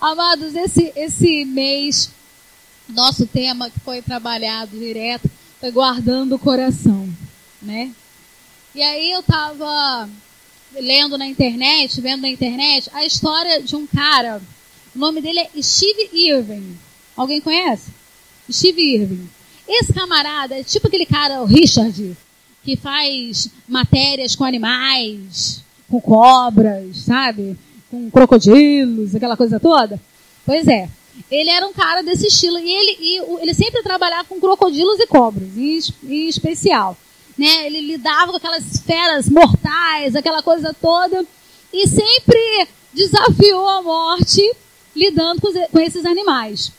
Amados, esse mês, nosso tema que foi trabalhado direto foi guardando o coração, né? E aí eu estava vendo na internet a história de um cara, o nome dele é Steve Irwin. Alguém conhece? Steve Irwin. Esse camarada é tipo aquele cara, o Richard, que faz matérias com animais, com cobras, sabe? Com crocodilos, aquela coisa toda. Pois é, ele era um cara desse estilo e ele sempre trabalhava com crocodilos e cobras, em especial. Né? Ele lidava com aquelas feras mortais, aquela coisa toda, e sempre desafiou a morte lidando com esses animais.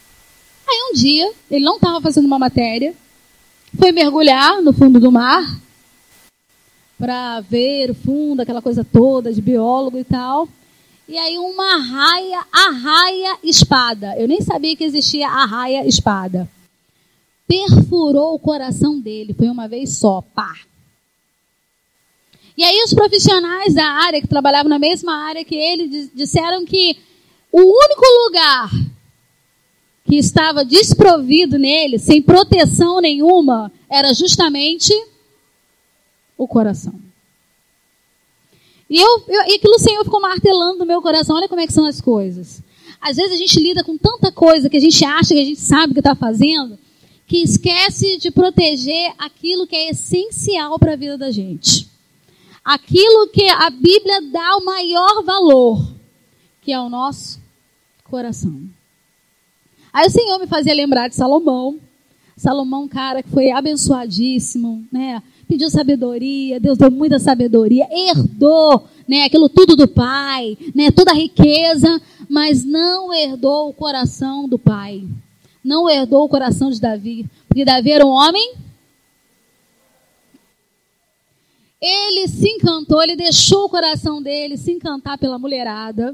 Aí um dia, ele não estava fazendo uma matéria, foi mergulhar no fundo do mar para ver o fundo, aquela coisa toda de biólogo e tal. E aí uma arraia-espada, eu nem sabia que existia arraia-espada, perfurou o coração dele, foi uma vez só, pá. E aí os profissionais da área, que trabalhavam na mesma área que ele, disseram que o único lugar que estava desprovido nele, sem proteção nenhuma, era justamente o coração. E aquilo o Senhor ficou martelando no meu coração. Olha como é que são as coisas. Às vezes a gente lida com tanta coisa que a gente acha que a gente sabe o que está fazendo, que esquece de proteger aquilo que é essencial para a vida da gente. Aquilo que a Bíblia dá o maior valor, que é o nosso coração. Aí o Senhor me fazia lembrar de Salomão. Salomão, cara que foi abençoadíssimo, né? Pediu sabedoria, Deus deu muita sabedoria, herdou, né, aquilo tudo do pai, né, toda a riqueza, mas não herdou o coração do pai. Não herdou o coração de Davi, porque Davi era um homem. Ele se encantou, ele deixou o coração dele se encantar pela mulherada,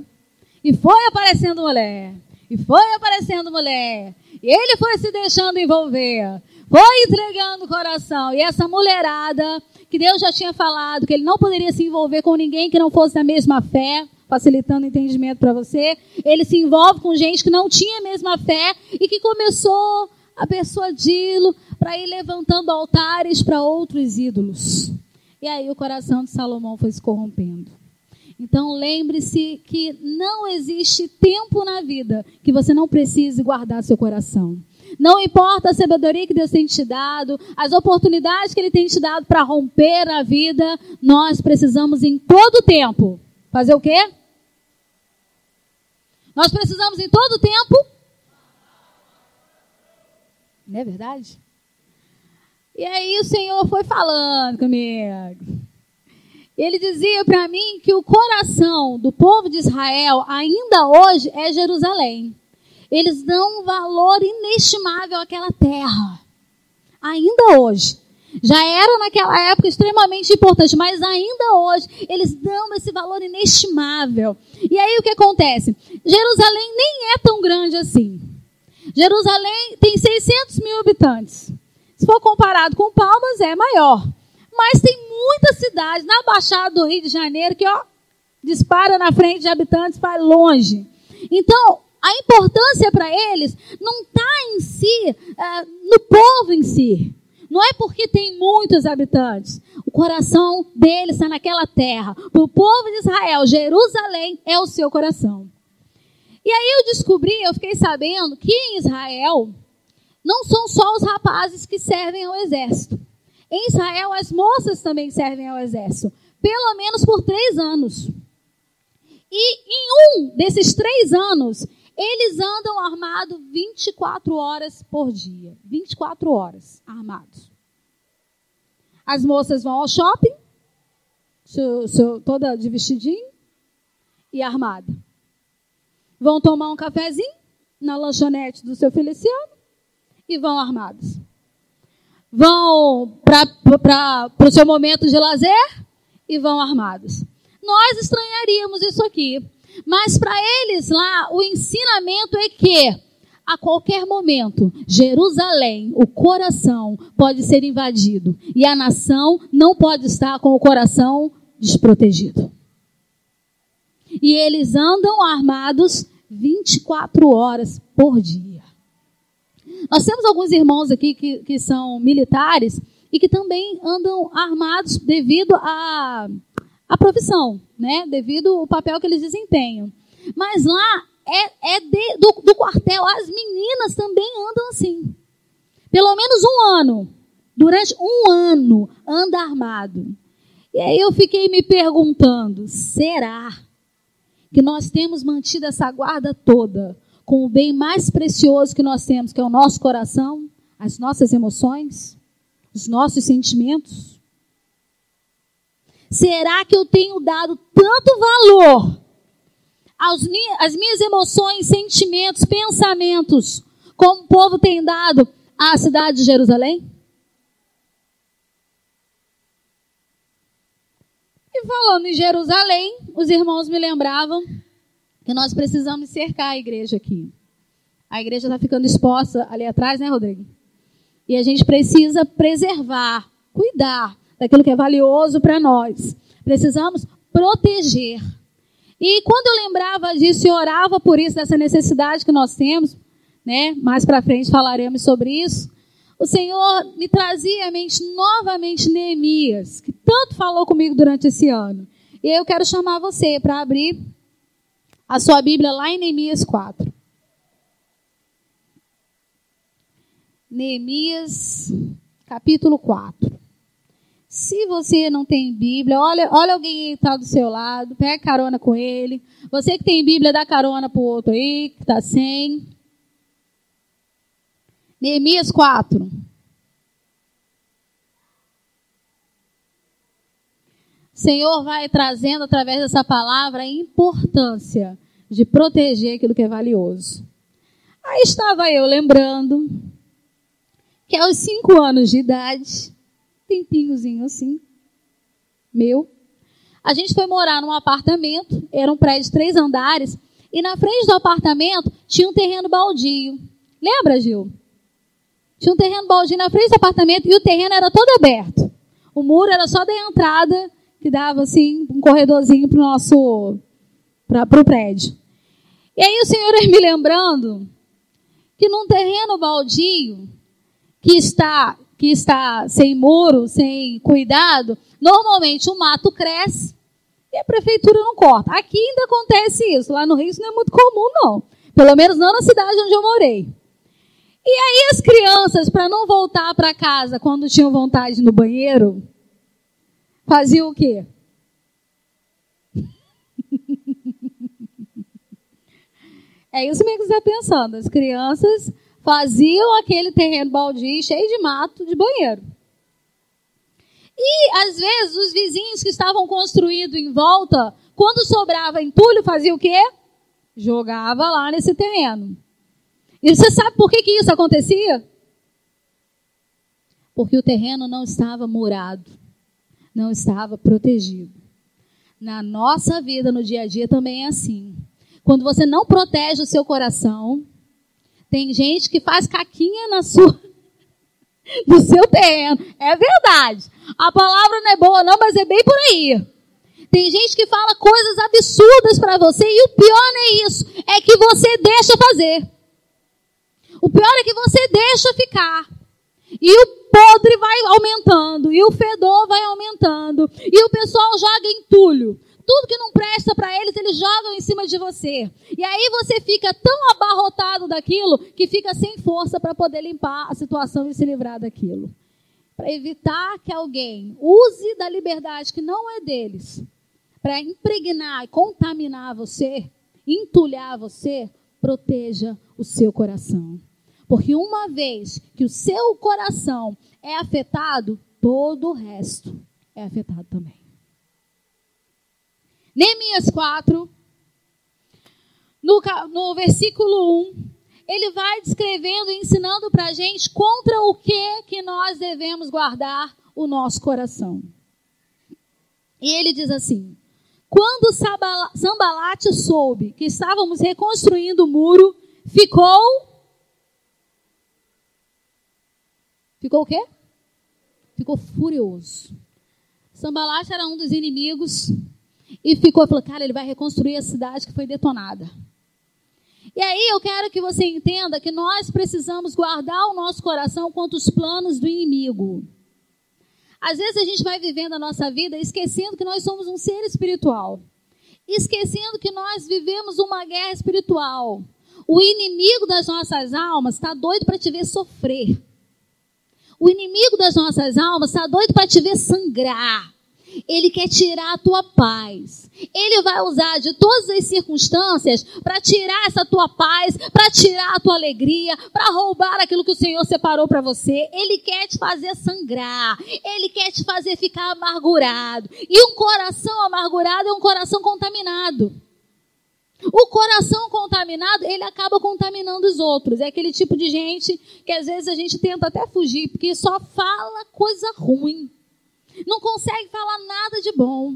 e foi aparecendo mulher, e foi aparecendo mulher, e ele foi se deixando envolver, foi entregando o coração, e essa mulherada, que Deus já tinha falado, que ele não poderia se envolver com ninguém que não fosse da mesma fé, facilitando o entendimento para você, ele se envolve com gente que não tinha a mesma fé, e que começou a persuadi-lo para ir levantando altares para outros ídolos. E aí o coração de Salomão foi se corrompendo. Então lembre-se que não existe tempo na vida que você não precise guardar seu coração. Não importa a sabedoria que Deus tem te dado, as oportunidades que Ele tem te dado para romper a vida, nós precisamos em todo tempo fazer o quê? Nós precisamos em todo tempo. Não é verdade? E aí o Senhor foi falando comigo. Ele dizia para mim que o coração do povo de Israel ainda hoje é Jerusalém. Eles dão um valor inestimável àquela terra. Ainda hoje. Já era naquela época extremamente importante, mas ainda hoje eles dão esse valor inestimável. E aí o que acontece? Jerusalém nem é tão grande assim. Jerusalém tem 600 mil habitantes. Se for comparado com Palmas, é maior. Mas tem muitas cidades na Baixada do Rio de Janeiro que, dispara na frente de habitantes, vai longe. Então, a importância para eles não está em si, no povo em si. Não é porque tem muitos habitantes. O coração deles está naquela terra. Para o povo de Israel, Jerusalém é o seu coração. E aí eu fiquei sabendo que em Israel não são só os rapazes que servem ao exército. Em Israel, as moças também servem ao exército. Pelo menos por 3 anos. E em um desses 3 anos, eles andam armados 24 horas por dia. 24 horas armados. As moças vão ao shopping, toda de vestidinho e armada. Vão tomar um cafezinho na lanchonete do seu Feliciano e vão armados. Vão para o seu momento de lazer e vão armados. Nós estranharíamos isso aqui. Mas para eles lá, o ensinamento é que, a qualquer momento, Jerusalém, o coração, pode ser invadido. E a nação não pode estar com o coração desprotegido. E eles andam armados 24 horas por dia. Nós temos alguns irmãos aqui que são militares e que também andam armados devido à profissão, né? Devido ao papel que eles desempenham. Mas lá, do quartel, as meninas também andam assim. Pelo menos um ano. Durante um ano, anda armado. E aí eu fiquei me perguntando, será que nós temos mantido essa guarda toda com o bem mais precioso que nós temos, que é o nosso coração, as nossas emoções, os nossos sentimentos? Será que eu tenho dado tanto valor às minhas emoções, sentimentos, pensamentos, como o povo tem dado à cidade de Jerusalém? E falando em Jerusalém, os irmãos me lembravam que nós precisamos cercar a igreja aqui. A igreja está ficando exposta ali atrás, né, Rodrigo? E a gente precisa preservar, cuidar daquilo que é valioso para nós. Precisamos proteger. E quando eu lembrava disso e orava por isso, dessa necessidade que nós temos, né? Mais para frente falaremos sobre isso. O Senhor me trazia à mente novamente Neemias, que tanto falou comigo durante esse ano. E eu quero chamar você para abrir a sua Bíblia lá em Neemias 4. Neemias, capítulo 4. Se você não tem Bíblia, olha alguém que está do seu lado, pega carona com ele. Você que tem Bíblia, dá carona para o outro aí, que está sem. Neemias 4. O Senhor vai trazendo através dessa palavra a importância de proteger aquilo que é valioso. Aí estava eu lembrando que aos 5 anos de idade, tempinhozinho assim, a gente foi morar num apartamento, era um prédio de 3 andares, e na frente do apartamento tinha um terreno baldio. Lembra, Gil? Tinha um terreno baldio na frente do apartamento e o terreno era todo aberto. O muro era só da entrada, que dava assim um corredorzinho para o prédio. E aí o Senhor me lembrando que num terreno baldio, que está sem muro, sem cuidado, normalmente o mato cresce e a prefeitura não corta. Aqui ainda acontece isso. Lá no Rio isso não é muito comum, não. Pelo menos não na cidade onde eu morei. E aí as crianças, para não voltar para casa quando tinham vontade no banheiro, faziam o quê? É isso mesmo que você está pensando. As crianças faziam aquele terreno baldio cheio de mato de banheiro. E, às vezes, os vizinhos que estavam construindo em volta, quando sobrava entulho, fazia o quê? Jogava lá nesse terreno. E você sabe por que isso acontecia? Porque o terreno não estava murado, não estava protegido. Na nossa vida, no dia a dia, também é assim. Quando você não protege o seu coração, tem gente que faz caquinha no seu terreno. É verdade. A palavra não é boa não, mas é bem por aí. Tem gente que fala coisas absurdas para você e o pior não é isso. É que você deixa fazer. O pior é que você deixa ficar. E o podre vai aumentando. E o fedor vai aumentando. E o pessoal joga entulho. Tudo que não presta para eles jogam em cima de você. E aí você fica tão abarrotado daquilo que fica sem força para poder limpar a situação e se livrar daquilo. Para evitar que alguém use da liberdade que não é deles, para impregnar e contaminar você, entulhar você, proteja o seu coração. Porque uma vez que o seu coração é afetado, todo o resto é afetado também. Neemias 4, no versículo 1, ele vai descrevendo e ensinando para a gente contra o que nós devemos guardar o nosso coração. E ele diz assim: quando Sambalate soube que estávamos reconstruindo o muro, ficou o quê? Ficou furioso. Sambalate era um dos inimigos. E falou, cara, ele vai reconstruir a cidade que foi detonada. E aí eu quero que você entenda que nós precisamos guardar o nosso coração contra os planos do inimigo. Às vezes a gente vai vivendo a nossa vida esquecendo que nós somos um ser espiritual. Esquecendo que nós vivemos uma guerra espiritual. O inimigo das nossas almas está doido para te ver sofrer. O inimigo das nossas almas está doido para te ver sangrar. Ele quer tirar a tua paz. Ele vai usar de todas as circunstâncias para tirar essa tua paz, para tirar a tua alegria, para roubar aquilo que o Senhor separou para você. Ele quer te fazer sangrar. Ele quer te fazer ficar amargurado. E um coração amargurado é um coração contaminado. O coração contaminado, ele acaba contaminando os outros. É aquele tipo de gente que às vezes a gente tenta até fugir, porque só fala coisa ruim. Não consegue falar nada de bom.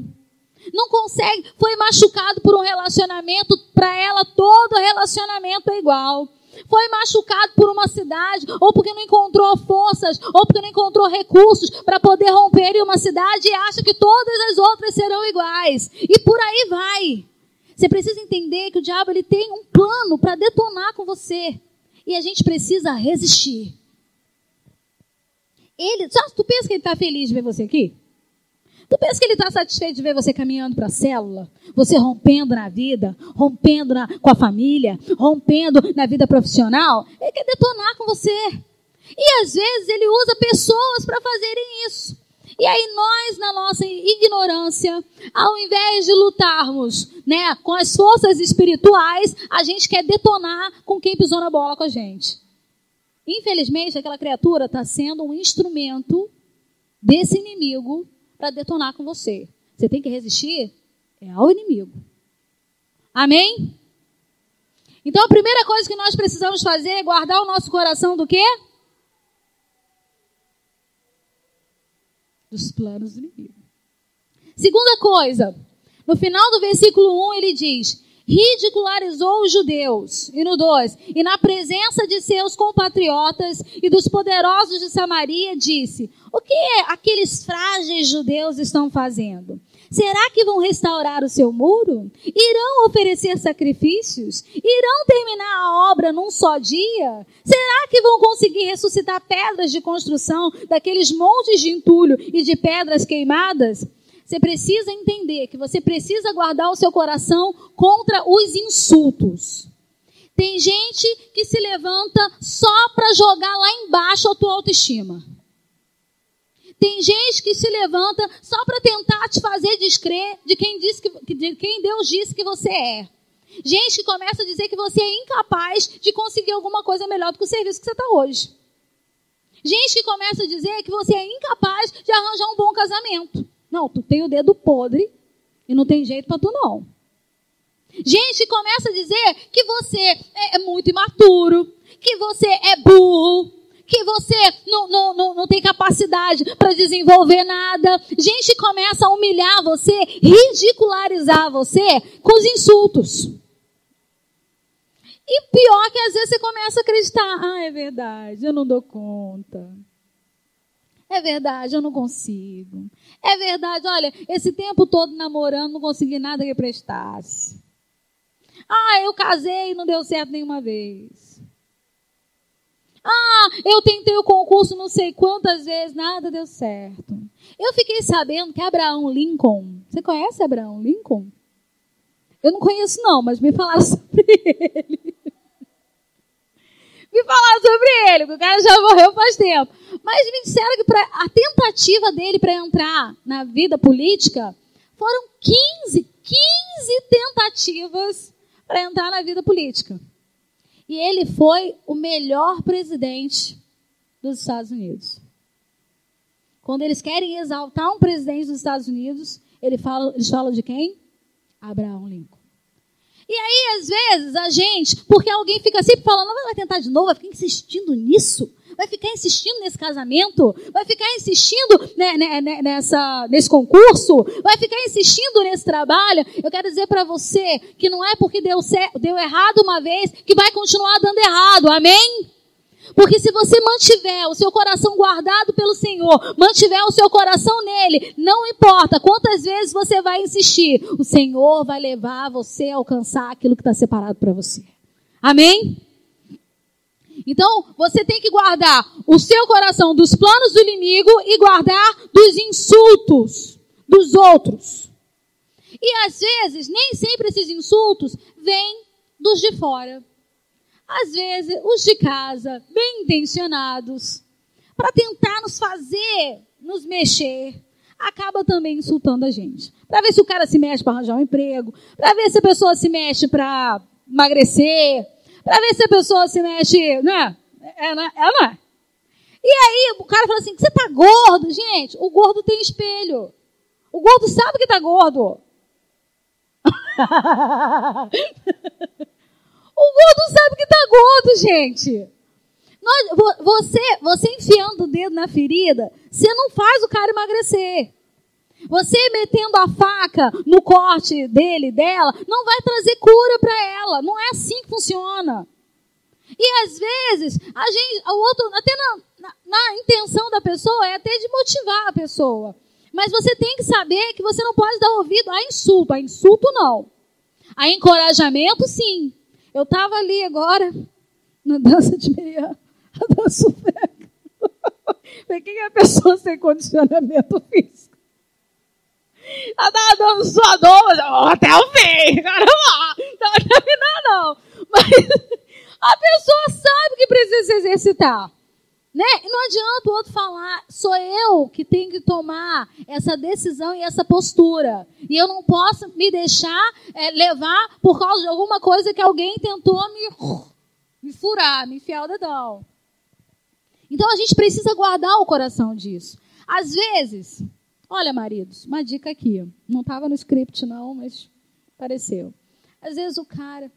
Não consegue, foi machucado por um relacionamento, para ela todo relacionamento é igual. Foi machucado por uma cidade, ou porque não encontrou forças, ou porque não encontrou recursos para poder romper em uma cidade e acha que todas as outras serão iguais. E por aí vai. Você precisa entender que o diabo ele tem um plano para detonar com você. E a gente precisa resistir. Tu pensa que ele está feliz de ver você aqui? Tu pensa que ele está satisfeito de ver você caminhando para a célula? Você rompendo na vida, rompendo com a família, rompendo na vida profissional? Ele quer detonar com você. E às vezes ele usa pessoas para fazerem isso. E aí nós, na nossa ignorância, ao invés de lutarmos, né, com as forças espirituais, a gente quer detonar com quem pisou na bola com a gente. Infelizmente, aquela criatura está sendo um instrumento desse inimigo para detonar com você. Você tem que resistir ao inimigo. Amém? Então, a primeira coisa que nós precisamos fazer é guardar o nosso coração do quê? Dos planos do inimigo. Segunda coisa, no final do versículo 1 ele diz: ridicularizou os judeus. E no 2, e na presença de seus compatriotas e dos poderosos de Samaria disse: o que aqueles frágeis judeus estão fazendo? Será que vão restaurar o seu muro? Irão oferecer sacrifícios? Irão terminar a obra num só dia? Será que vão conseguir ressuscitar pedras de construção daqueles montes de entulho e de pedras queimadas? Você precisa entender que você precisa guardar o seu coração contra os insultos. Tem gente que se levanta só para jogar lá embaixo a tua autoestima. Tem gente que se levanta só para tentar te fazer descrer de quem Deus disse que você é. Gente que começa a dizer que você é incapaz de conseguir alguma coisa melhor do que o serviço que você está hoje. Gente que começa a dizer que você é incapaz de arranjar um bom casamento. Não, tu tem o dedo podre e não tem jeito para tu não. Gente que começa a dizer que você é muito imaturo, que você é burro, que você não tem capacidade para desenvolver nada. Gente começa a humilhar você, ridicularizar você com os insultos. E pior que às vezes você começa a acreditar: ah, é verdade, eu não dou conta. É verdade, eu não consigo. É verdade, olha, esse tempo todo namorando, não consegui nada que prestasse. Ah, eu casei e não deu certo nenhuma vez. Ah, eu tentei o concurso não sei quantas vezes, nada deu certo. Eu fiquei sabendo que Abraham Lincoln, você conhece Abraham Lincoln? Eu não conheço não, mas me falaram sobre ele. Me falaram sobre ele, porque o cara já morreu faz tempo. Mas me disseram que a tentativa dele para entrar na vida política foram 15 tentativas para entrar na vida política. E ele foi o melhor presidente dos Estados Unidos. Quando eles querem exaltar um presidente dos Estados Unidos, eles falam de quem? Abraham Lincoln. E aí, às vezes, a gente, porque alguém fica sempre falando, vai tentar de novo, vai ficar insistindo nisso, vai ficar insistindo nesse casamento, vai ficar insistindo nesse concurso, vai ficar insistindo nesse trabalho. Eu quero dizer para você que não é porque deu errado uma vez que vai continuar dando errado, amém? Porque se você mantiver o seu coração guardado pelo Senhor, mantiver o seu coração nele, não importa quantas vezes você vai insistir, o Senhor vai levar você a alcançar aquilo que está separado para você. Amém? Então, você tem que guardar o seu coração dos planos do inimigo e guardar dos insultos dos outros. E às vezes, nem sempre esses insultos vêm dos de fora. Às vezes, os de casa, bem intencionados, para tentar nos fazer, nos mexer, acaba também insultando a gente. Para ver se o cara se mexe para arranjar um emprego, para ver se a pessoa se mexe para emagrecer, para ver se a pessoa se mexe, né? Não é? E aí o cara fala assim, você tá gordo? Gente, o gordo tem espelho. O gordo sabe que tá gordo. O gordo sabe que tá gordo, gente. Você enfiando o dedo na ferida, você não faz o cara emagrecer. Você metendo a faca no corte dela, não vai trazer cura para ela. Não é assim que funciona. E às vezes, o outro, até na intenção da pessoa, é até de motivar a pessoa. Mas você tem que saber que você não pode dar ouvido a insulto. A insulto, não. A encorajamento, sim. Eu estava ali agora, na dança de meia, a dança sueca. Quem é a pessoa sem condicionamento físico? Ela estava dando sua dor, mas até o fim, caramba, não vai terminar não. Mas a pessoa sabe que precisa se exercitar. Né? E não adianta o outro falar, sou eu que tenho que tomar essa decisão e essa postura. E eu não posso me deixar levar por causa de alguma coisa que alguém tentou me furar, me enfiar o dedão. Então a gente precisa guardar o coração disso. Às vezes, olha, maridos, uma dica aqui. Não estava no script não, mas apareceu. Às vezes o cara,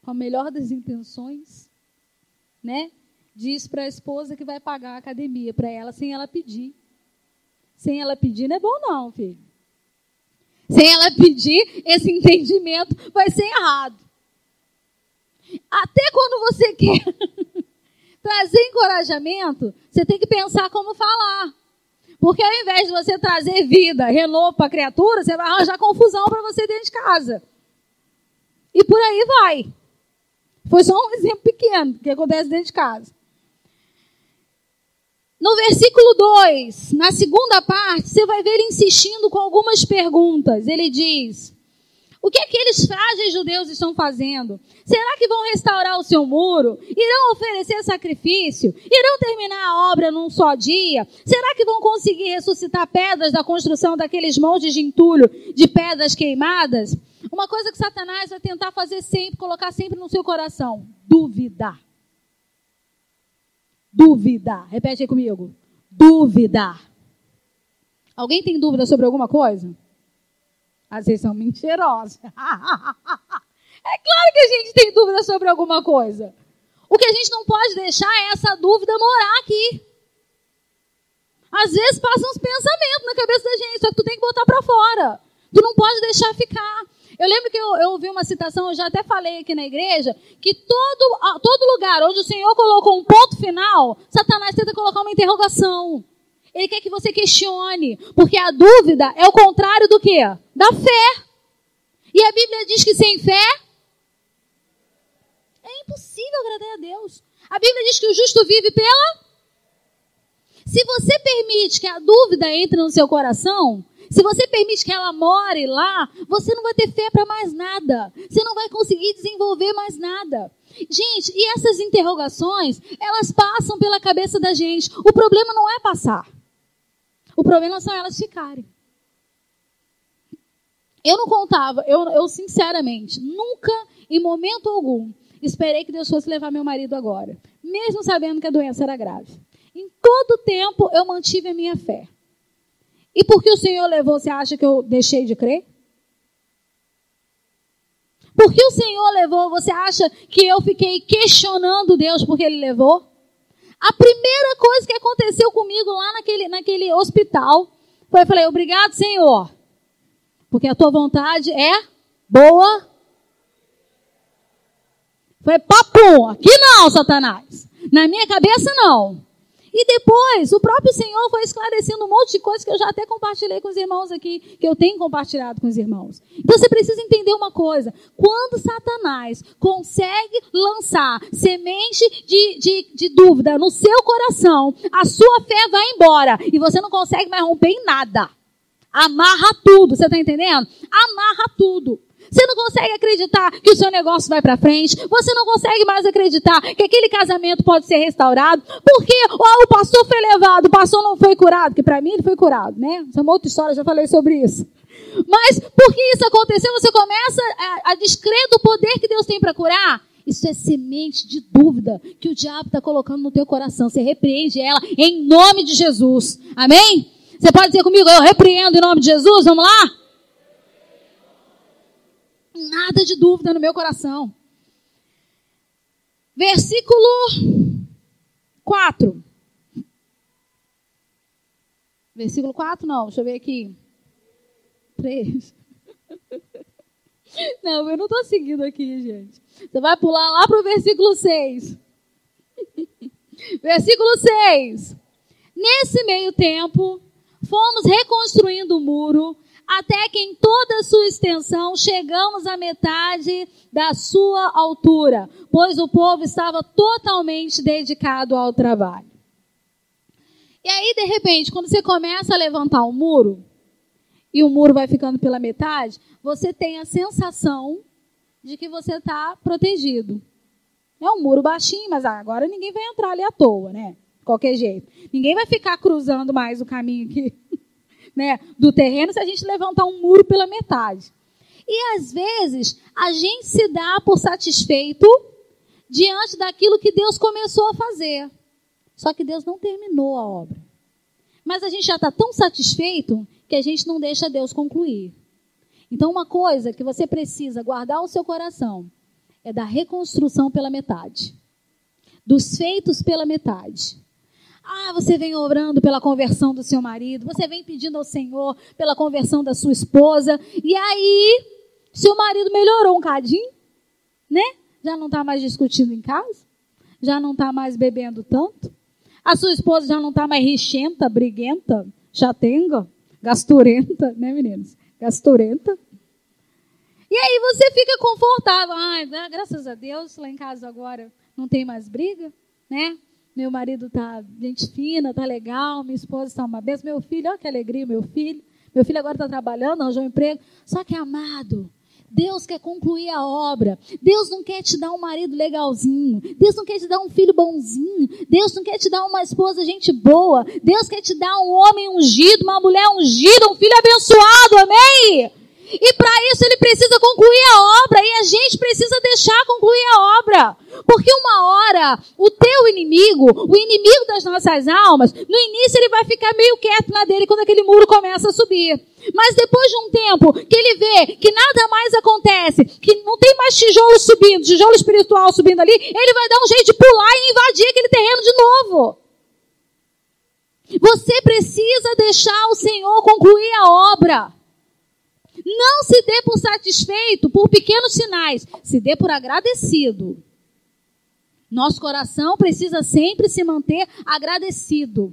com a melhor das intenções, né? Diz para a esposa que vai pagar a academia para ela sem ela pedir. Sem ela pedir não é bom não, filho. Sem ela pedir, esse entendimento vai ser errado. Até quando você quer trazer encorajamento, você tem que pensar como falar. Porque ao invés de você trazer vida, renovo para a criatura, você vai arranjar confusão para você dentro de casa. E por aí vai. Foi só um exemplo pequeno que acontece dentro de casa. No versículo 2, na segunda parte, você vai ver ele insistindo com algumas perguntas. Ele diz, o que aqueles frágeis judeus estão fazendo? Será que vão restaurar o seu muro? Irão oferecer sacrifício? Irão terminar a obra num só dia? Será que vão conseguir ressuscitar pedras da construção daqueles montes de entulho de pedras queimadas? Uma coisa que Satanás vai tentar fazer sempre, colocar sempre no seu coração, duvidar. Duvidar. Repete aí comigo. Duvidar. Alguém tem dúvida sobre alguma coisa? Às vezes são mentirosos. É claro que a gente tem dúvida sobre alguma coisa. O que a gente não pode deixar é essa dúvida morar aqui. Às vezes passam uns pensamentos na cabeça da gente, só que tu tem que botar para fora. Tu não pode deixar ficar. Eu lembro que eu ouvi uma citação, eu já até falei aqui na igreja, que todo lugar onde o Senhor colocou um ponto final, Satanás tenta colocar uma interrogação. Ele quer que você questione, porque a dúvida é o contrário do quê? Da fé. E a Bíblia diz que sem fé é impossível agradar a Deus. A Bíblia diz que o justo vive pela... Se você permite que a dúvida entre no seu coração, se você permite que ela more lá, você não vai ter fé para mais nada. Você não vai conseguir desenvolver mais nada. Gente, e essas interrogações, elas passam pela cabeça da gente. O problema não é passar. O problema são elas ficarem. Eu não contava, eu sinceramente, nunca, em momento algum, esperei que Deus fosse levar meu marido agora. Mesmo sabendo que a doença era grave. Em todo tempo, eu mantive a minha fé. E porque o Senhor levou, você acha que eu deixei de crer? Porque o Senhor levou, você acha que eu fiquei questionando Deus porque Ele levou? A primeira coisa que aconteceu comigo lá naquele hospital foi, eu falei, obrigado, Senhor, porque a tua vontade é boa. Foi papum, aqui não, Satanás. Na minha cabeça não. E depois, o próprio Senhor foi esclarecendo um monte de coisas que eu já até compartilhei com os irmãos aqui, que eu tenho compartilhado com os irmãos. Então você precisa entender uma coisa. Quando Satanás consegue lançar semente de dúvida no seu coração, a sua fé vai embora e você não consegue mais romper em nada. Amarra tudo, você está entendendo? Amarra tudo. Você não consegue acreditar que o seu negócio vai para frente. Você não consegue mais acreditar que aquele casamento pode ser restaurado. Porque o pastor foi levado, o pastor não foi curado. Que para mim ele foi curado, né? Isso é uma outra história, já falei sobre isso. Mas porque isso aconteceu, você começa a descrer do poder que Deus tem para curar. Isso é semente de dúvida que o diabo está colocando no teu coração. Você repreende ela em nome de Jesus. Amém? Você pode dizer comigo, eu repreendo em nome de Jesus? Vamos lá? Nada de dúvida no meu coração. Versículo 4. Versículo 4, não. Deixa eu ver aqui. 3. Não, eu não estou seguindo aqui, gente. Você vai pular lá para o versículo 6. Versículo 6. Nesse meio tempo, fomos reconstruindo o muro, até que em toda a sua extensão chegamos à metade da sua altura, pois o povo estava totalmente dedicado ao trabalho. E aí, de repente, quando você começa a levantar o muro, e o muro vai ficando pela metade, você tem a sensação de que você está protegido. É um muro baixinho, mas agora ninguém vai entrar ali à toa, né? De qualquer jeito. Ninguém vai ficar cruzando mais o caminho aqui. Né, do terreno, se a gente levantar um muro pela metade. E às vezes a gente se dá por satisfeito diante daquilo que Deus começou a fazer. Só que Deus não terminou a obra. Mas a gente já está tão satisfeito que a gente não deixa Deus concluir. Então uma coisa que você precisa guardar no seu coração é da reconstrução pela metade. Dos feitos pela metade. Você vem orando pela conversão do seu marido, você vem pedindo ao Senhor pela conversão da sua esposa, e aí, seu marido melhorou um cadinho, né? Já não está mais discutindo em casa, já não está mais bebendo tanto, a sua esposa já não está mais rixenta, briguenta, chatenga, gasturenta, né, meninos? Gasturenta. E aí você fica confortável. Graças a Deus, lá em casa agora não tem mais briga, né? Meu marido tá gente fina, tá legal, minha esposa está uma benção. Meu filho, olha que alegria, meu filho. Meu filho agora está trabalhando, arranjou um emprego. Só que, amado, Deus quer concluir a obra. Deus não quer te dar um marido legalzinho. Deus não quer te dar um filho bonzinho. Deus não quer te dar uma esposa gente boa. Deus quer te dar um homem ungido, uma mulher ungida, um filho abençoado, amém? E para isso ele precisa concluir a obra, e a gente precisa deixar concluir a obra. Porque uma hora, o teu inimigo, o inimigo das nossas almas, no início ele vai ficar meio quieto na dele quando aquele muro começa a subir. Mas depois de um tempo que ele vê que nada mais acontece, que não tem mais tijolo subindo, tijolo espiritual subindo ali, ele vai dar um jeito de pular e invadir aquele terreno de novo. Você precisa deixar o Senhor concluir a obra. Não se dê por satisfeito por pequenos sinais, se dê por agradecido. Nosso coração precisa sempre se manter agradecido.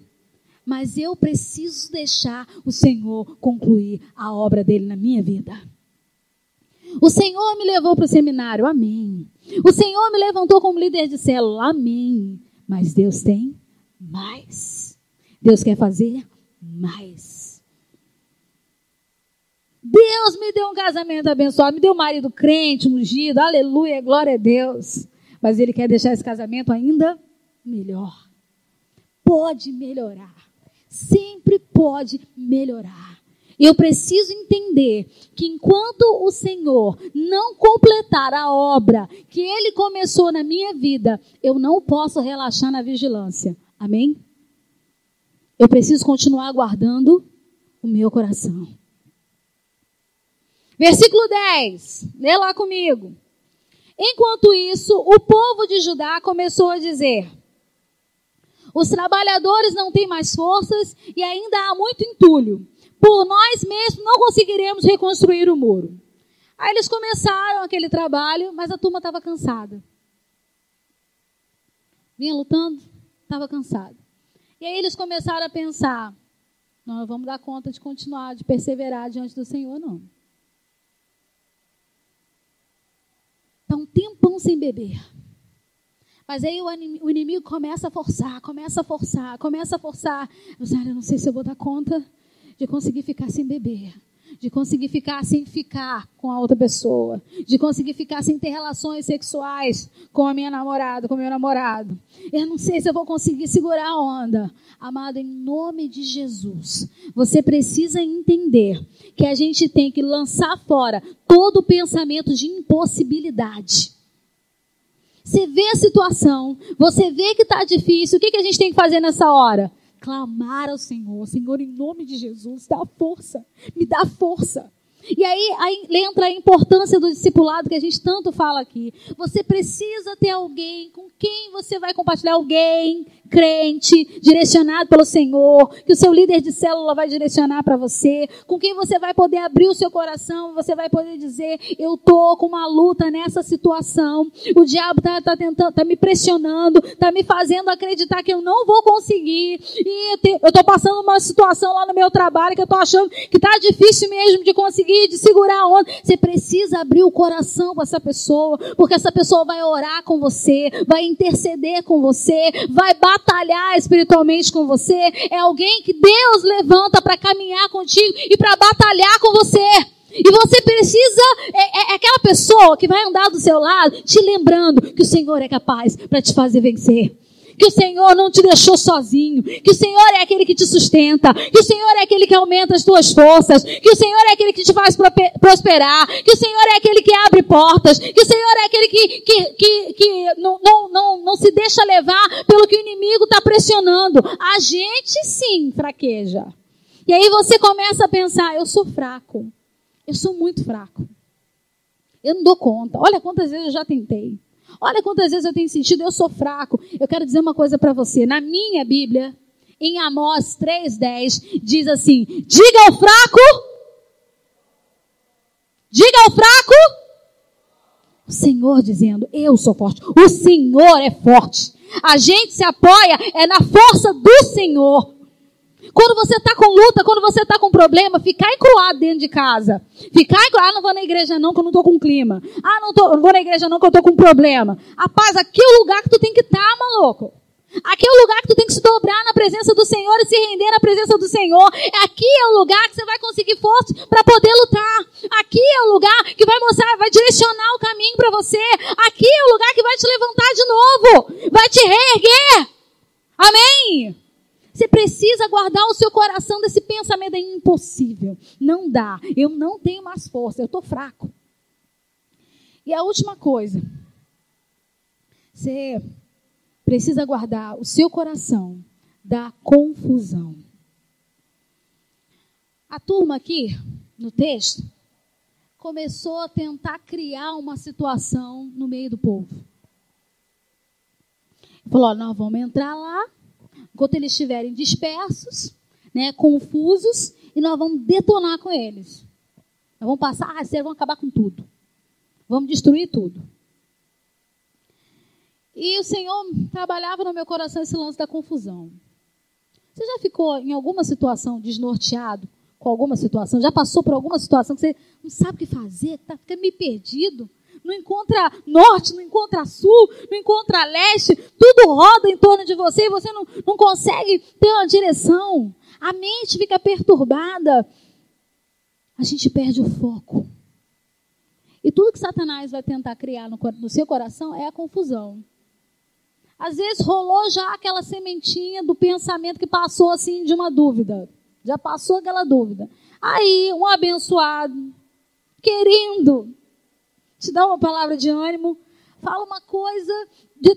Mas eu preciso deixar o Senhor concluir a obra dele na minha vida. O Senhor me levou para o seminário, amém. O Senhor me levantou como líder de célula, amém. Mas Deus tem mais. Deus quer fazer mais. Deus me deu um casamento abençoado, me deu um marido crente, ungido, aleluia, glória a Deus. Mas Ele quer deixar esse casamento ainda melhor. Pode melhorar. Sempre pode melhorar. Eu preciso entender que enquanto o Senhor não completar a obra que Ele começou na minha vida, eu não posso relaxar na vigilância. Amém? Eu preciso continuar guardando o meu coração. Versículo 10, lê lá comigo. Enquanto isso, o povo de Judá começou a dizer: os trabalhadores não têm mais forças e ainda há muito entulho. Por nós mesmos não conseguiremos reconstruir o muro. Aí eles começaram aquele trabalho, mas a turma estava cansada. Vinha lutando, estava cansada. E aí eles começaram a pensar, não vamos dar conta de continuar, de perseverar diante do Senhor, não. Está um tempão sem beber. Mas aí o inimigo começa a forçar. Eu não sei se eu vou dar conta de conseguir ficar sem beber. De conseguir ficar sem ficar com a outra pessoa. De conseguir ficar sem ter relações sexuais com a minha namorada, com o meu namorado. Eu não sei se eu vou conseguir segurar a onda. Amado, em nome de Jesus, você precisa entender que a gente tem que lançar fora todo o pensamento de impossibilidade. Você vê a situação, você vê que está difícil, o que a gente tem que fazer nessa hora? Clamar ao Senhor. Senhor, em nome de Jesus, dá força, me dá força. E aí entra a importância do discipulado que a gente tanto fala aqui. Você precisa ter alguém com quem você vai compartilhar, alguém crente, direcionado pelo Senhor, que o seu líder de célula vai direcionar para você, com quem você vai poder abrir o seu coração, você vai poder dizer, eu tô com uma luta nessa situação, o diabo tá me pressionando, tá me fazendo acreditar que eu não vou conseguir, e eu tô passando uma situação lá no meu trabalho que eu tô achando que tá difícil mesmo de conseguir, de segurar a onda. Você precisa abrir o coração com essa pessoa, porque essa pessoa vai orar com você, vai interceder com você, vai batalhar espiritualmente com você. É alguém que Deus levanta para caminhar contigo e para batalhar com você. E você precisa, é aquela pessoa que vai andar do seu lado, te lembrando que o Senhor é capaz para te fazer vencer. Que o Senhor não te deixou sozinho, que o Senhor é aquele que te sustenta, que o Senhor é aquele que aumenta as tuas forças, que o Senhor é aquele que te faz prosperar, que o Senhor é aquele que abre portas, que o Senhor é aquele que não se deixa levar pelo que o inimigo está pressionando. A gente sim fraqueja. E aí você começa a pensar, eu sou fraco, eu sou muito fraco, eu não dou conta, olha quantas vezes eu já tentei. Olha quantas vezes eu tenho sentido, eu sou fraco. Eu quero dizer uma coisa para você. Na minha Bíblia, em Amós 3:10, diz assim, diga ao fraco, o Senhor dizendo, eu sou forte. O Senhor é forte. A gente se apoia na força do Senhor. Quando você está com luta, quando você está com problema, ficar encruado dentro de casa. Não vou na igreja não, que eu não estou com clima. Não vou na igreja não, que eu estou com problema. Rapaz, aqui é o lugar que tu tem que estar, maluco. Aqui é o lugar que tu tem que se dobrar na presença do Senhor e se render na presença do Senhor. Aqui é o lugar que você vai conseguir força para poder lutar. Aqui é o lugar que vai mostrar, vai direcionar o caminho para você. Aqui é o lugar que vai te levantar de novo. Vai te reerguer. Amém? Você precisa guardar o seu coração desse pensamento, é impossível. Não dá. Eu não tenho mais força. Eu estou fraco. E a última coisa. Você precisa guardar o seu coração da confusão. A turma aqui, no texto, começou a tentar criar uma situação no meio do povo. Falou, nós vamos entrar lá. Enquanto eles estiverem dispersos, confusos, e nós vamos detonar com eles. Nós vamos passar, vocês vão acabar com tudo. Vamos destruir tudo. E o Senhor trabalhava no meu coração esse lance da confusão. Você já ficou em alguma situação desnorteado com alguma situação? Já passou por alguma situação que você não sabe o que fazer, está ficando meio perdido? Não encontra norte, não encontra sul, não encontra leste, tudo roda em torno de você e você não consegue ter uma direção. A mente fica perturbada. A gente perde o foco. E tudo que Satanás vai tentar criar no seu coração é a confusão. Às vezes rolou já aquela sementinha do pensamento que passou assim de uma dúvida. Já passou aquela dúvida. Aí, um abençoado, querendo te dá uma palavra de ânimo, fala uma coisa,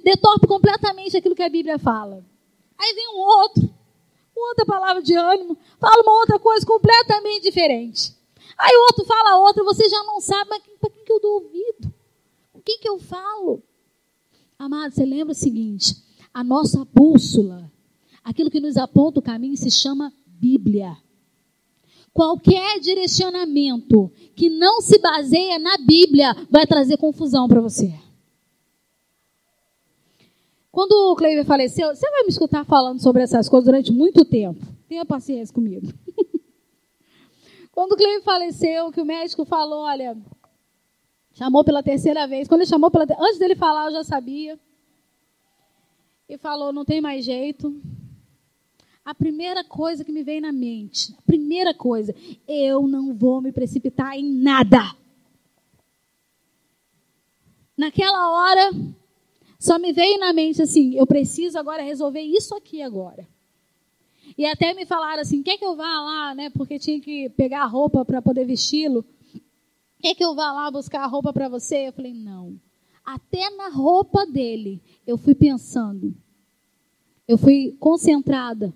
deturpa completamente aquilo que a Bíblia fala. Aí vem outra palavra de ânimo, fala uma outra coisa completamente diferente. Aí o outro fala outra, você já não sabe, mas para quem que eu dou ouvido? O que eu falo? Amado, você lembra o seguinte, a nossa bússola, aquilo que nos aponta o caminho se chama Bíblia. Qualquer direcionamento que não se baseia na Bíblia vai trazer confusão para você. Quando o Cleiver faleceu, você vai me escutar falando sobre essas coisas durante muito tempo. Tenha paciência comigo. Quando o Cleiver faleceu, que o médico falou, olha, chamou pela terceira vez. Quando ele chamou antes dele falar, eu já sabia. E falou, não tem mais jeito. A primeira coisa que me veio na mente, eu não vou me precipitar em nada. Naquela hora, só me veio na mente assim, eu preciso agora resolver isso aqui agora. E até me falaram assim, quer que eu vá lá, né? Porque tinha que pegar a roupa para poder vesti-lo. Quer que eu vá lá buscar a roupa para você? Eu falei, não. Até na roupa dele, eu fui pensando. Eu fui concentrada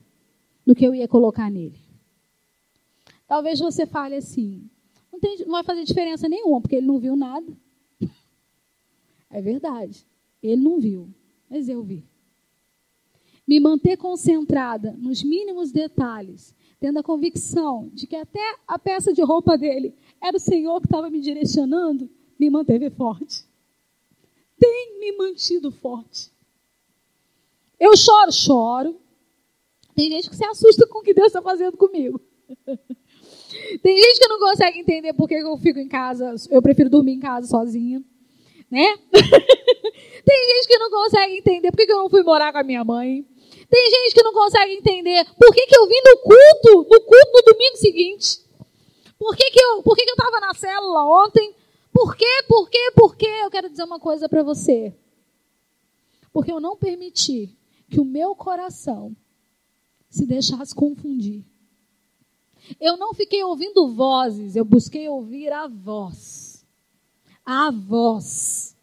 no que eu ia colocar nele. Talvez você fale assim, não vai fazer diferença nenhuma, porque ele não viu nada. É verdade. Ele não viu, mas eu vi. Me manter concentrada nos mínimos detalhes, tendo a convicção de que até a peça de roupa dele era o Senhor que estava me direcionando, me manteve forte. Tem me mantido forte. Eu choro. Tem gente que se assusta com o que Deus está fazendo comigo. Tem gente que não consegue entender por que eu fico em casa, eu prefiro dormir em casa sozinha. Né? Tem gente que não consegue entender por que eu não fui morar com a minha mãe. Tem gente que não consegue entender por que eu vim no culto no domingo seguinte. Por que eu estava na célula ontem? Por quê? Eu quero dizer uma coisa para você. Porque eu não permiti que o meu coração se deixasse confundir. Eu não fiquei ouvindo vozes, eu busquei ouvir a voz. A voz.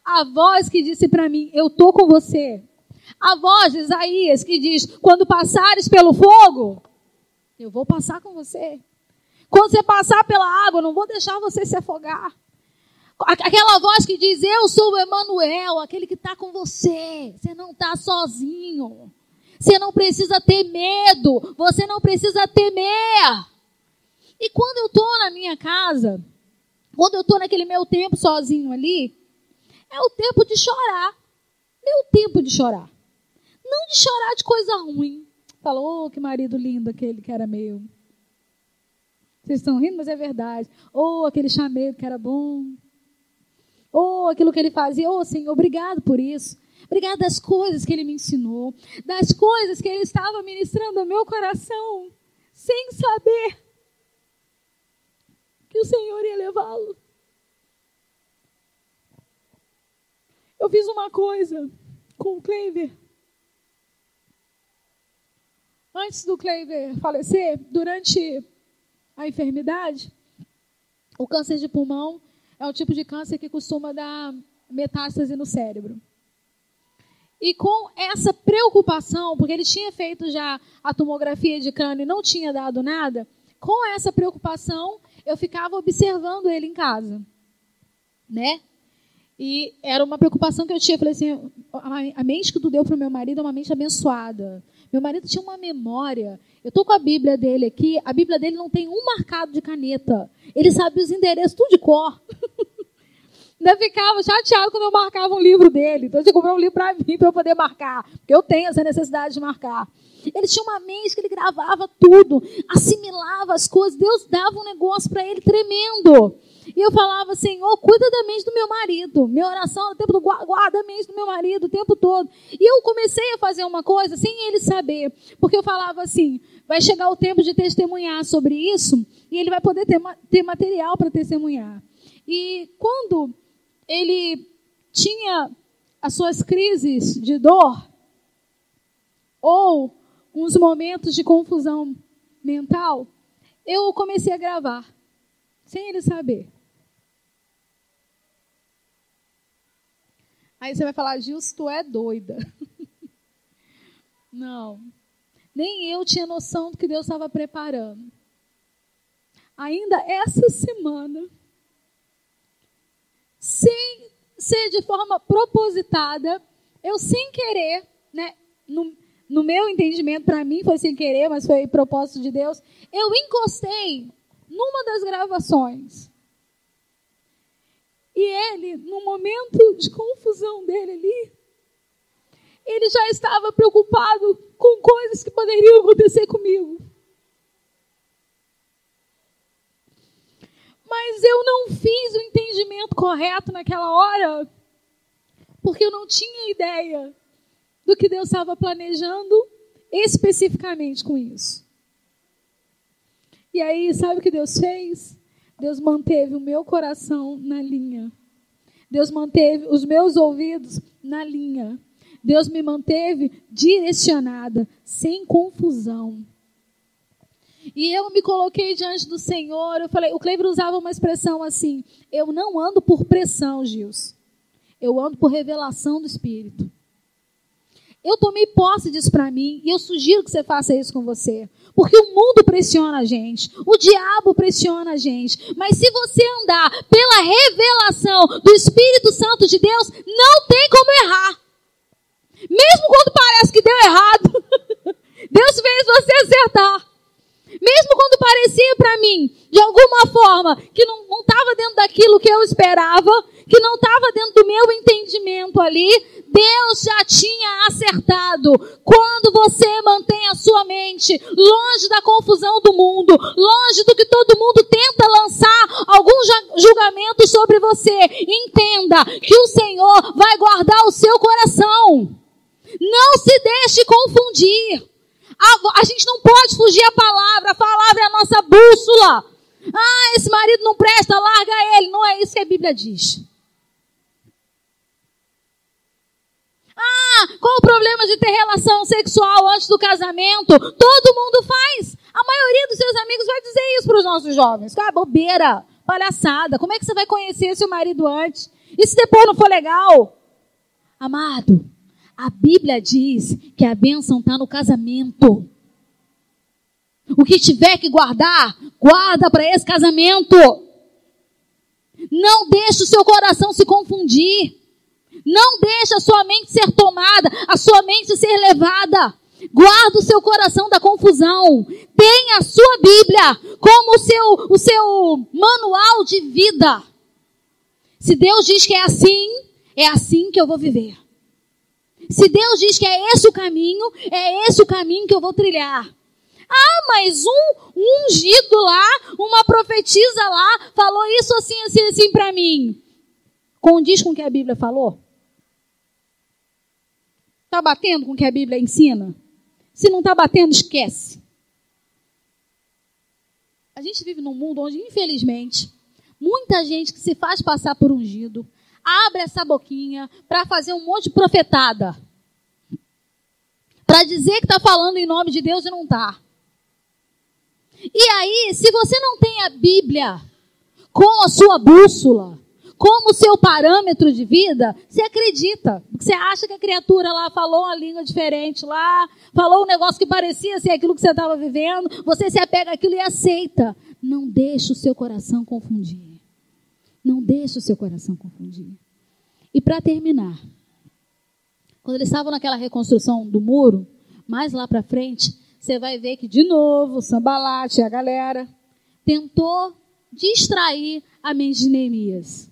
A voz que disse para mim, eu estou com você. A voz de Isaías que diz, quando passares pelo fogo, eu vou passar com você. Quando você passar pela água, eu não vou deixar você se afogar. Aquela voz que diz, eu sou o Emanuel, aquele que está com você. Você não está sozinho. Você não precisa ter medo. Você não precisa temer. E quando eu estou na minha casa, quando eu estou naquele meu tempo sozinho ali, é o tempo de chorar. Meu tempo de chorar. Não de chorar de coisa ruim. Falou, oh, que marido lindo aquele que era meu. Vocês estão rindo, mas é verdade. Oh, aquele chamego que era bom. Oh, aquilo que ele fazia. Oh, Senhor, obrigado por isso. Obrigado das coisas que ele me ensinou. Das coisas que ele estava ministrando ao meu coração. Sem saber que o Senhor ia levá-lo. Eu fiz uma coisa com o Cleiver. Antes do Cleiver falecer, durante a enfermidade, o câncer de pulmão é um tipo de câncer que costuma dar metástase no cérebro. E com essa preocupação, porque ele tinha feito já a tomografia de crânio e não tinha dado nada, com essa preocupação, eu ficava observando ele em casa, né? E era uma preocupação que eu tinha. Eu falei assim, a mente que tu deu para o meu marido é uma mente abençoada. Meu marido tinha uma memória. Eu estou com a Bíblia dele aqui. A Bíblia dele não tem um marcado de caneta. Ele sabia os endereços tudo de cor. Ainda ficava chateado quando eu marcava um livro dele. Então eu tinha que comprar um livro para mim, para eu poder marcar. Porque eu tenho essa necessidade de marcar. Ele tinha uma mente que ele gravava tudo. Assimilava as coisas. Deus dava um negócio para ele tremendo. E eu falava, Senhor, cuida da mente do meu marido. Minha oração, o tempo do guarda a mente do meu marido o tempo todo. E eu comecei a fazer uma coisa sem ele saber. Porque eu falava assim, vai chegar o tempo de testemunhar sobre isso e ele vai poder ter material para testemunhar. E quando ele tinha as suas crises de dor ou uns momentos de confusão mental, eu comecei a gravar, sem ele saber. Aí você vai falar, Gilson, tu é doida. Não. Nem eu tinha noção do que Deus estava preparando. Ainda essa semana, sem ser de forma propositada, eu sem querer, né, no meu entendimento, para mim foi sem querer, mas foi propósito de Deus, eu encostei numa das gravações. E ele, no momento de confusão dele ali, ele já estava preocupado com coisas que poderiam acontecer comigo. Mas eu não fiz o entendimento correto naquela hora, porque eu não tinha ideia do que Deus estava planejando especificamente com isso. E aí, sabe o que Deus fez? Deus manteve o meu coração na linha. Deus manteve os meus ouvidos na linha. Deus me manteve direcionada, sem confusão. E eu me coloquei diante do Senhor. Eu falei, o Cleiber usava uma expressão assim: eu não ando por pressão, Gils. Eu ando por revelação do Espírito. Eu tomei posse disso para mim e eu sugiro que você faça isso com você. Porque o mundo pressiona a gente, o diabo pressiona a gente. Mas se você andar pela revelação do Espírito Santo de Deus, não tem como errar. Mesmo quando parece que deu errado, Deus fez você acertar. Mesmo quando parecia para mim, de alguma forma, que não estava dentro daquilo que eu esperava, que não estava dentro do meu entendimento ali, Deus já tinha acertado. Quando você mantém a sua mente longe da confusão do mundo, longe do que todo mundo tenta lançar algum julgamento sobre você, entenda que o Senhor vai guardar o seu coração. Não se deixe confundir. A gente não pode fugir a palavra é a nossa bússola. Ah, esse marido não presta, larga ele. Não é isso que a Bíblia diz. Ah, qual o problema de ter relação sexual antes do casamento? Todo mundo faz. A maioria dos seus amigos vai dizer isso para os nossos jovens. Ah, bobeira, palhaçada. Como é que você vai conhecer seu marido antes? E se depois não for legal? Amado, a Bíblia diz que a bênção está no casamento. O que tiver que guardar, guarda para esse casamento. Não deixe o seu coração se confundir. Não deixe a sua mente ser tomada, a sua mente ser levada. Guarda o seu coração da confusão. Tenha a sua Bíblia como o seu manual de vida. Se Deus diz que é assim que eu vou viver. Se Deus diz que é esse o caminho que eu vou trilhar. Ah, mas um ungido lá, uma profetisa lá, falou isso assim para mim. Condiz com o que a Bíblia falou? Está batendo com o que a Bíblia ensina? Se não está batendo, esquece. A gente vive num mundo onde, infelizmente, muita gente que se faz passar por ungido, abre essa boquinha para fazer um monte de profetada. Para dizer que está falando em nome de Deus e não está. E aí, se você não tem a Bíblia com a sua bússola, como seu parâmetro de vida, você acredita. Você acha que a criatura lá falou uma língua diferente lá, falou um negócio que parecia ser aquilo que você estava vivendo, você se apega àquilo e aceita. Não deixe o seu coração confundir. Não deixe o seu coração confundir. E para terminar, quando eles estavam naquela reconstrução do muro, mais lá para frente, você vai ver que de novo o Sambalate e a galera tentou distrair a mente de Neemias.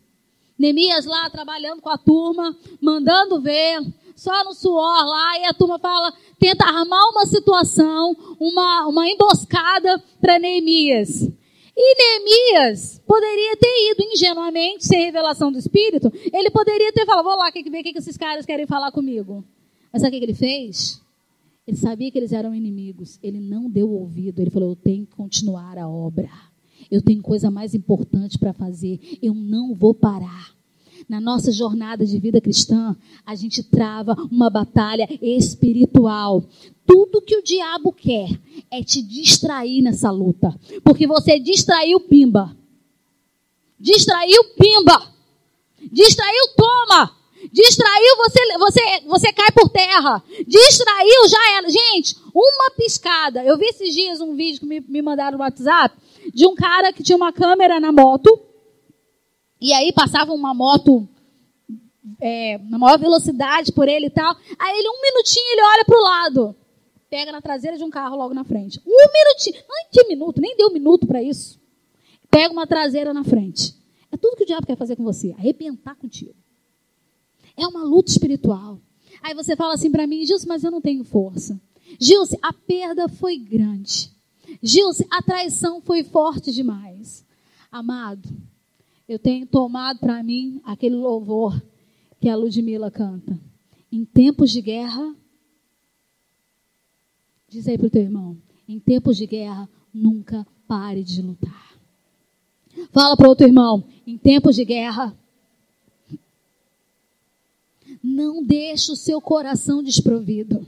Neemias lá trabalhando com a turma, mandando ver, só no suor lá, e a turma tenta armar uma situação, uma emboscada para Neemias. E Neemias poderia ter ido ingenuamente, sem revelação do Espírito, ele poderia ter falado, vou lá, ver o que esses caras querem falar comigo. Mas sabe o que ele fez? Ele sabia que eles eram inimigos, ele não deu ouvido, ele falou, eu tenho que continuar a obra. Eu tenho coisa mais importante para fazer. Eu não vou parar. Na nossa jornada de vida cristã, a gente trava uma batalha espiritual. Tudo que o diabo quer é te distrair nessa luta. Porque você distraiu, pimba. Distraiu, pimba. Distraiu, toma. Distraiu, você cai por terra. Distraiu, já era. Gente, uma piscada. Eu vi esses dias um vídeo que me mandaram no WhatsApp de um cara que tinha uma câmera na moto. E aí passava uma moto na maior velocidade por ele e tal. Aí ele, um minutinho, ele olha pro lado. Pega na traseira de um carro logo na frente. Um minutinho. Não, que minuto? Nem deu minuto para isso. Pega uma traseira na frente. É tudo que o diabo quer fazer com você. Arrebentar contigo. É uma luta espiritual. Aí você fala assim para mim: Gilce, mas eu não tenho força. Gilce, a perda foi grande. Gilce, a traição foi forte demais. Amado, eu tenho tomado para mim aquele louvor que a Ludmila canta. Em tempos de guerra, diz aí para o teu irmão, em tempos de guerra, nunca pare de lutar. Fala para o outro irmão, em tempos de guerra, não deixe o seu coração desprovido.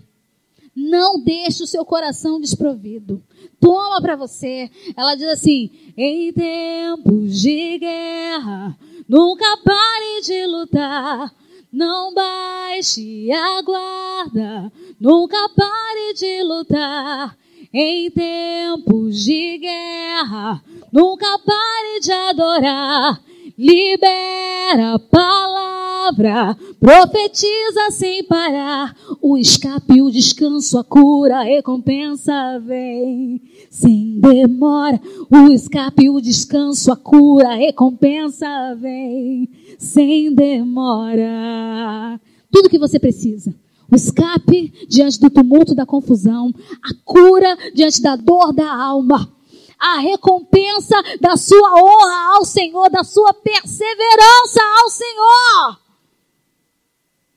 Não deixe o seu coração desprovido. Toma para você. Ela diz assim: em tempos de guerra, nunca pare de lutar. Não baixe a guarda, nunca pare de lutar. Em tempos de guerra, nunca pare de adorar. Libera a palavra, profetiza sem parar. O escape, o descanso, a cura, a recompensa vem sem demora. O escape, o descanso, a cura, a recompensa vem sem demora. Tudo que você precisa. O escape diante do tumulto da confusão, a cura diante da dor da alma, a recompensa da sua honra ao Senhor, da sua perseverança ao Senhor.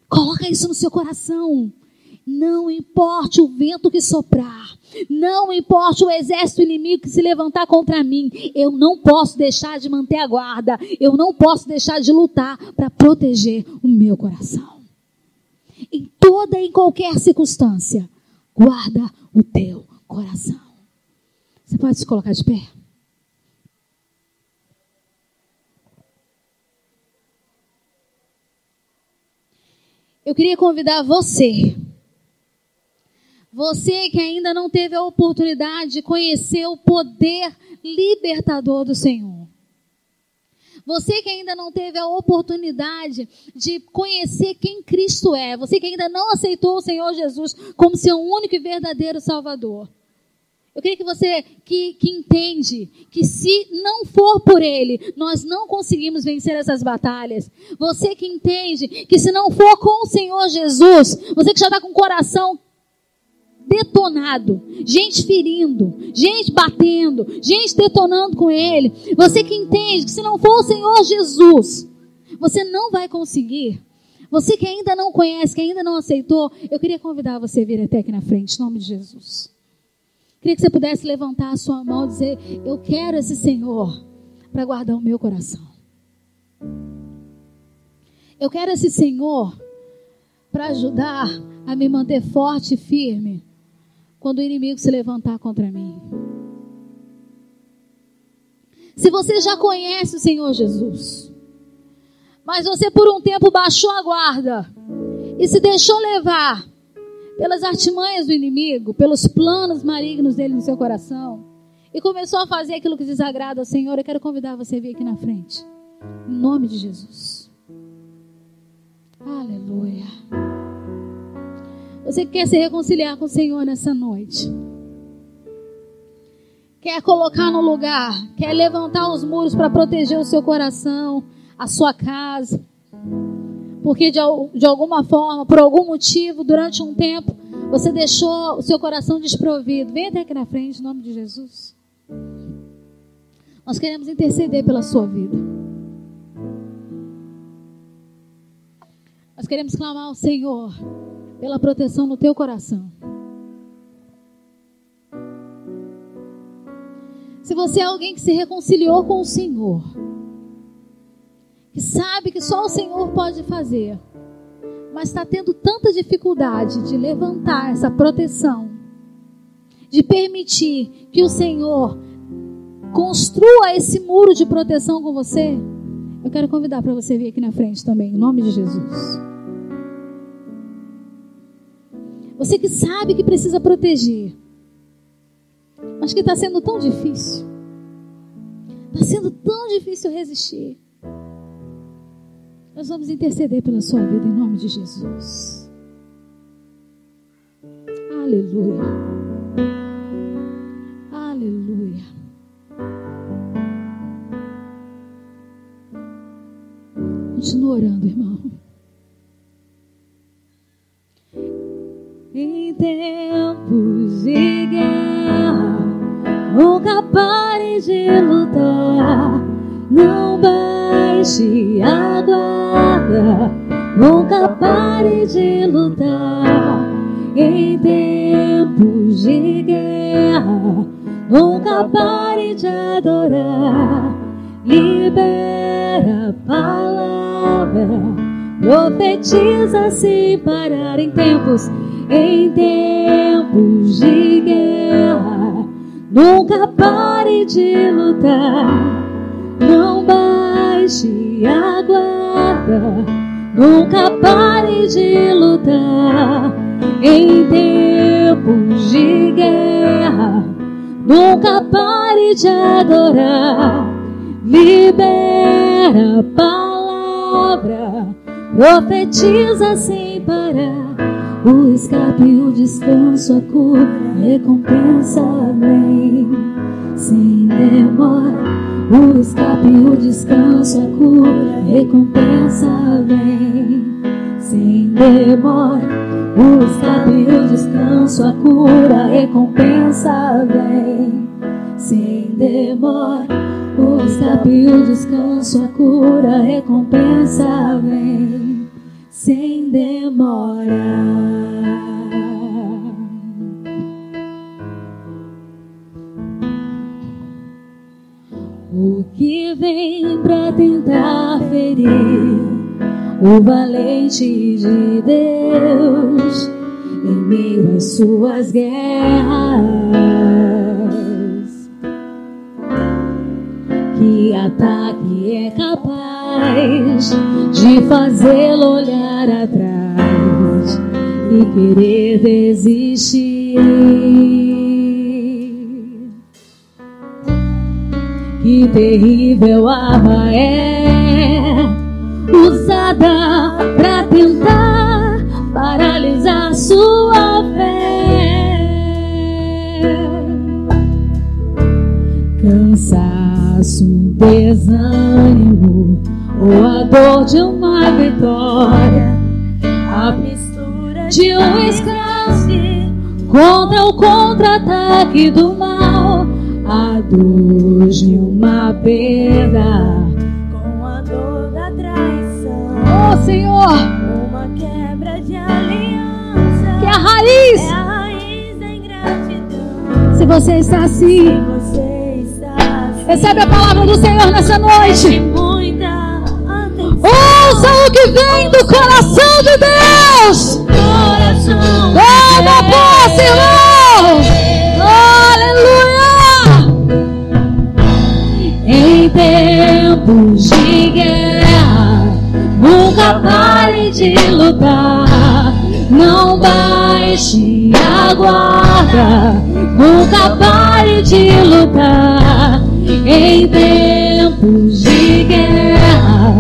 Coloca isso no seu coração. Não importe o vento que soprar, não importe o exército inimigo que se levantar contra mim, eu não posso deixar de manter a guarda, eu não posso deixar de lutar para proteger o meu coração. Em toda e em qualquer circunstância, guarda o teu coração. Você pode se colocar de pé? Eu queria convidar você que ainda não teve a oportunidade de conhecer o poder libertador do Senhor. Você que ainda não teve a oportunidade de conhecer quem Cristo é. Você que ainda não aceitou o Senhor Jesus como seu único e verdadeiro Salvador. Eu queria que você que entende que se não for por Ele, nós não conseguimos vencer essas batalhas. Você que entende que se não for com o Senhor Jesus, você que já está com o coração detonado, gente ferindo, gente batendo, gente detonando com Ele. Você que entende que se não for o Senhor Jesus, você não vai conseguir. Você que ainda não conhece, que ainda não aceitou, eu queria convidar você a vir até aqui na frente, em nome de Jesus. Queria que você pudesse levantar a sua mão e dizer: eu quero esse Senhor para guardar o meu coração. Eu quero esse Senhor para ajudar a me manter forte e firme quando o inimigo se levantar contra mim. Se você já conhece o Senhor Jesus, mas você por um tempo baixou a guarda e se deixou levar pelas artimanhas do inimigo, pelos planos malignos dele no seu coração, e começou a fazer aquilo que desagrada ao Senhor, eu quero convidar você a vir aqui na frente, em nome de Jesus. Aleluia. Você que quer se reconciliar com o Senhor nessa noite, quer colocar no lugar, quer levantar os muros para proteger o seu coração, a sua casa, porque de alguma forma, por algum motivo, durante um tempo, você deixou o seu coração desprovido. Vem até aqui na frente, em nome de Jesus. Nós queremos interceder pela sua vida. Nós queremos clamar ao Senhor pela proteção no teu coração. Se você é alguém que se reconciliou com o Senhor, que sabe que só o Senhor pode fazer, mas está tendo tanta dificuldade de levantar essa proteção, de permitir que o Senhor construa esse muro de proteção com você, eu quero convidar para você vir aqui na frente também, em nome de Jesus. Você que sabe que precisa proteger, mas que está sendo tão difícil. Está sendo tão difícil resistir. Nós vamos interceder pela sua vida em nome de Jesus. Aleluia. Aleluia. Continua orando, irmão. Em tempos de guerra, nunca pare de lutar. Não baixe a guarda, nunca pare de lutar. Em tempos de guerra, nunca pare de adorar. Libera a palavra, profetiza sem parar. Em tempos de guerra, nunca pare de lutar. Não baixe a guarda, nunca pare de lutar. Em tempos de guerra, nunca pare de adorar. Libera a palavra, profetiza sem parar. O escape, o descanso, a cura, a recompensa vem sem demora. O escape, o descanso, a cura, a recompensa vem sem demora. O escape, o descanso, a cura, a recompensa vem sem demora. O escape, o descanso, a cura, a recompensa vem sem demora. O que vem pra tentar ferir o valente de Deus em meio às suas guerras? Que ataque é capaz de fazê-lo olhar atrás e querer desistir? Que terrível arma é usada pra tentar paralisar sua fé. Cansaço, desânimo ou a dor de uma vitória, a mistura de um escrache contra o contra-ataque do mal, a dor de uma perda com a dor da traição. Oh, Senhor, Uma quebra de aliança, que é a raiz. é a raiz da ingratidão. Se você está assim, Você está assim, recebe a palavra do Senhor nessa noite. muita atenção. Ouça o que vem do coração de Deus. Coração, Toma posse, irmão. Aleluia. Em tempos de guerra, nunca pare de lutar. Não baixe a guarda, nunca pare de lutar. Em tempos de guerra,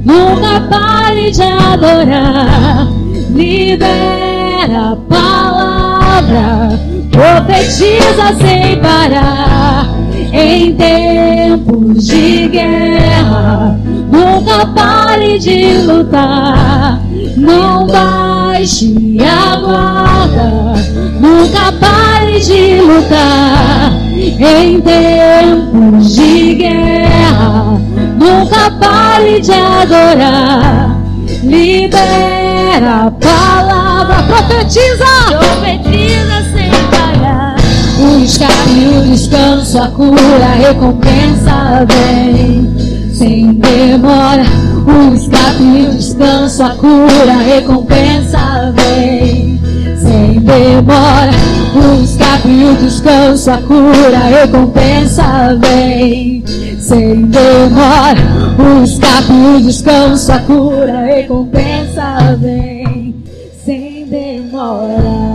nunca pare de adorar. Libera a palavra, profetiza sem parar. Em tempos de guerra, nunca pare de lutar. Não baixe a guarda, nunca pare de lutar. Em tempos de guerra, nunca pare de adorar. Libera a palavra, profetiza sem parar. O escape, o descanso, a cura, a recompensa vem sem demora. O escape, o descanso, a cura, a recompensa vem sem demora. O escape, o descanso, a cura, a recompensa vem sem demora. O escape, o descanso, a cura, a recompensa vem sem demora.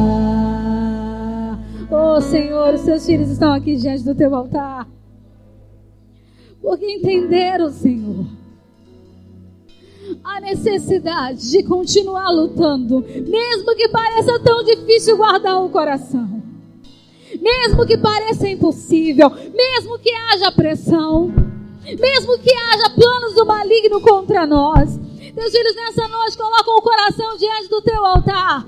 Oh, Senhor, os seus filhos estão aqui diante do teu altar porque entenderam, Senhor, a necessidade de continuar lutando, mesmo que pareça tão difícil guardar o coração, mesmo que pareça impossível, mesmo que haja pressão, mesmo que haja planos do maligno contra nós. Teus filhos nessa noite colocam o coração diante do teu altar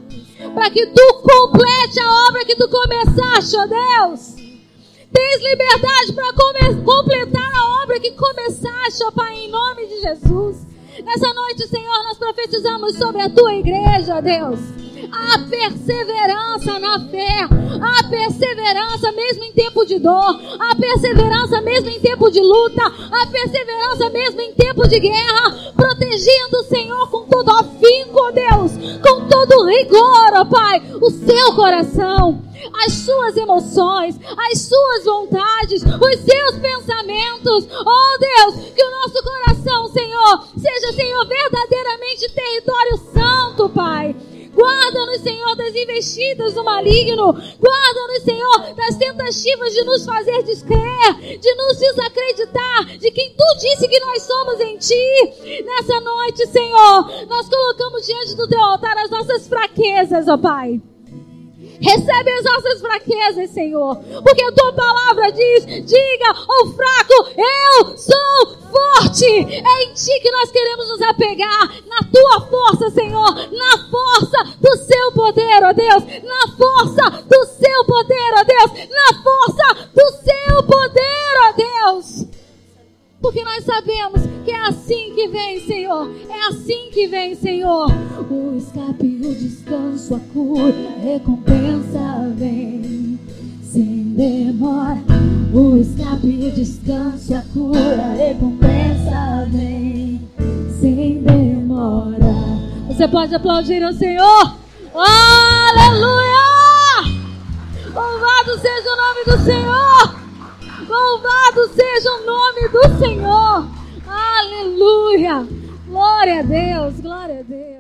para que tu complete a obra que tu começaste, ó Deus. Tens liberdade para completar a obra que começaste, ó Pai, em nome de Jesus. Nessa noite, Senhor, nós profetizamos sobre a tua igreja, ó Deus. A perseverança na fé, a perseverança mesmo em tempo de dor, a perseverança mesmo em tempo de luta, a perseverança mesmo em tempo de guerra, protegendo o Senhor com todo afinco, ó Deus, com todo rigor, ó Pai, o seu coração, as suas emoções, as suas vontades, os seus pensamentos, ó Deus, que o nosso coração, Senhor, seja, Senhor, verdadeiramente território santo, Pai. Guarda-nos, Senhor, das investidas do maligno. Guarda-nos, Senhor, das tentativas de nos fazer descrer, de nos desacreditar de quem Tu disse que nós somos em Ti. Nessa noite, Senhor, nós colocamos diante do Teu altar as nossas fraquezas, ó Pai. Recebe as nossas fraquezas, Senhor, porque a Tua palavra diz: diga ao fraco, eu sou forte. É em Ti que nós queremos nos apegar, na Tua força, Senhor, na força do Seu poder, ó Deus, na força do Seu poder, ó Deus, na força do Seu poder, ó Deus. Porque nós sabemos que é assim que vem, Senhor. É assim que vem, Senhor. O escape, o descanso, a cura, a recompensa vem sem demora. O escape, o descanso, a cura, a recompensa vem sem demora. Você pode aplaudir ao Senhor? Aleluia! Louvado seja o nome do Senhor! Louvado seja o nome do Senhor. Aleluia. Glória a Deus, glória a Deus.